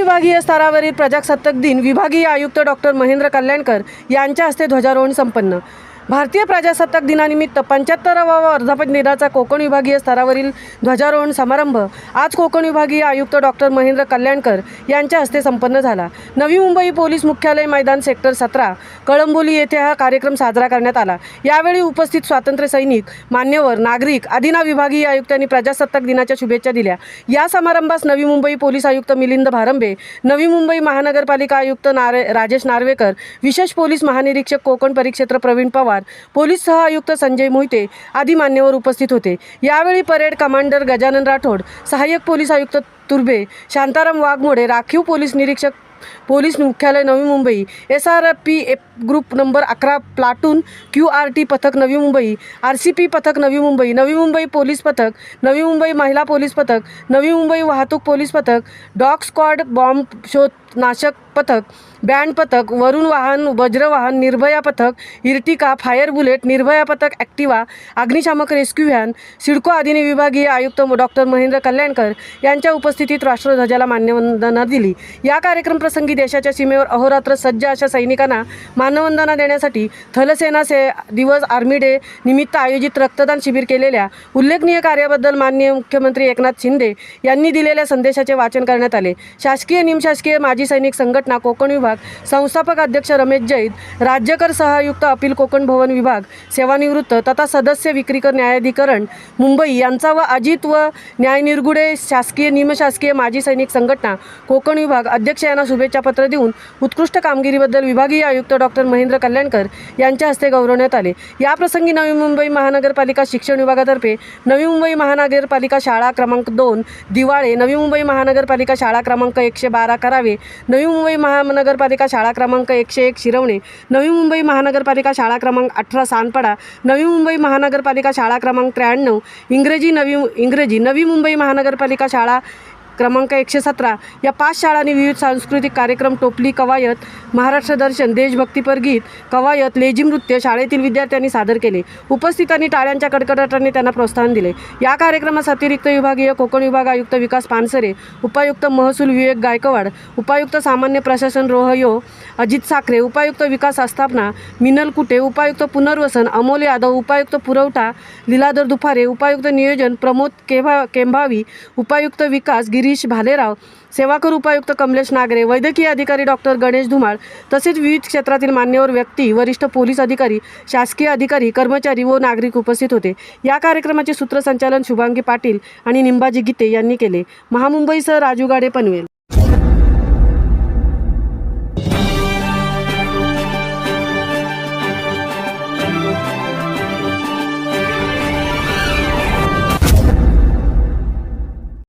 विभागीय स्तरावरील प्रजासत्ताक दिन विभागीय आयुक्त डॉक्टर महेंद्र कल्याणकर यांच्या हस्ते ध्वजारोहण संपन्न। भारतीय प्रजासत्ताक दिनानिमित्त 75वा वर्धापन दिनाचा कोकण विभागीय स्तरावरील ध्वजारोहण समारंभ आज कोकण विभागीय आयुक्त डॉक्टर महेंद्र कल्याणकर यांच्या हस्ते संपन्न झाला। नवी मुंबई पोलीस मुख्यालय मैदान सेक्टर 17 कळंबोली येथे हा कार्यक्रम साजरा करण्यात आला। यावेळी उपस्थित स्वातंत्र्य सैनिक, मान्यवर, नागरिक आदींना विभागीय आयुक्तांनी प्रजासत्ताक दिनाच्या शुभेच्छा दिल्या। या समारंभास नवी मुंबई पोलीस आयुक्त मिलिंद भारंबे, नवी मुंबई महानगरपालिका आयुक्त राजेश नार्वेकर, विशेष पोलीस महानिरीक्षक कोकण परिक्षेत्र प्रवीण पवार, पोलीस सह आयुक्त संजय मोहिते आदी मान्यवर उपस्थित होते। यावेळी परेड कमांडर गजानन राठोड, सहाय्यक पोलीस आयुक्त तुर्बे, शांताराम वाघमोडे, राखीव पोलीस निरीक्षक पोलीस मुख्यालय Navi Mumbai, SRPF group number 11 platoon, QRT पथक नवी मुंबई, RCP पथक नवी मुंबई, नवी मुंबई पोलीस पथक, नवी मुंबई महिला पोलीस पथक, नवी मुंबई वाहतूक पोलीस पथक, डॉग स्क्वॉड, बॉम्ब शोध नाशक पथक, बँड पथक, वरुण वाहन, वज्र वाहन, निर्भया पथक, इर्टिका, फायर बुलेट, निर्भया पथक, ॲक्टिवा, अग्निशामक रेस्क्यू व्हॅन, सिडको आदींनी विभागीय आयुक्त डॉक्टर महेंद्र कल्याणकर यांच्या उपस्थितीत राष्ट्रध्वजाला मानवंदना दिली। या कार्यक्रम प्रसंगी देशाच्या सीमेवर अहोरात्र सज्ज अशा सैनिकांना मानवंदना देण्यासाठी थलसेना दिवस आर्मी डे निमित्त आयोजित रक्तदान शिबिर केलेल्या उल्लेखनीय कार्याबद्दल माननीय मुख्यमंत्री एकनाथ शिंदे यांनी दिलेल्या संदेशाचे वाचन करण्यात आले। शासकीय निमशासकीय माजी सैनिक संघटना कोकण विभाग संस्थापक अध्यक्ष रमेश जैद, राज्यकर सहआयुक्त अपील कोकण भवन विभाग सेवानिवृत्त तथा सदस्य विक्रीकर न्यायाधिकरण मुंबई यांचा व अजित व न्याय निरगुडे शासकीय निमशासकीय माजी सैनिक संघटना कोकण विभाग अध्यक्ष यांना शुभेच्छा पत्र देऊन उत्कृष्ट कामगिरीबद्दल विभागीय आयुक्त डॉक्टर महेंद्र कल्याणकर यांच्या हस्ते गौरवण्यात आले। या प्रसंगी नवी मुंबई महानगरपालिका शिक्षण विभागातर्फे नवी मुंबई महानगरपालिका शाळा क्रमांक 2 दिवाळे, नवी मुंबई महानगरपालिका शाळा क्रमांक 112 करावे, नवी मुंबई महानगरपालिका शाळा क्रमांक 101 शिरवणे, नवी मुंबई महानगरपालिका शाळा क्रमांक 18 सानपाडा, नवी मुंबई महानगरपालिका शाळा क्रमांक 93 इंग्रजी, नवी मुंबई महानगरपालिका शाळा क्रमांक 117 या 5 शाळांनी विविध सांस्कृतिक कार्यक्रम, टोपली कवायत, महाराष्ट्र दर्शन, देशभक्तीपर गीत, कवायत, लेझिम नृत्य शाळेतील विद्यार्थ्यांनी सादर केले। उपस्थितांनी टाळ्यांच्या कडकडाटाने त्यांना प्रोत्साहन दिले। या कार्यक्रमास अतिरिक्त विभागीय कोकण विभाग आयुक्त विकास पानसरे, उपायुक्त महसूल विवेक गायकवाड, उपायुक्त सामान्य प्रशासन रोहयो अजित साखरे, उपायुक्त विकास आस्थापना मिनल कुटे, उपायुक्त पुनर्वसन अमोल यादव, उपायुक्त पुरवठा लीलाधर दुफारे, उपायुक्त नियोजन प्रमोद केंभावी, उपायुक्त विकास गिरीश भालेराव, सेवाकर उपायुक्त कमलेश नागरे, वैद्यकीय अधिकारी डॉक्टर गणेश धुमाळ तसेच विविध क्षेत्रातील मान्यवर व्यक्ती, वरिष्ठ पोलीस अधिकारी, शासकीय अधिकारी, कर्मचारी व नागरिक उपस्थित होते। या कार्यक्रमाचे सूत्रसंचालन शुभांगी पाटील आणि निंबाजी गीते यांनी केले। महामुंबईसह राजू गाडे पनवेल।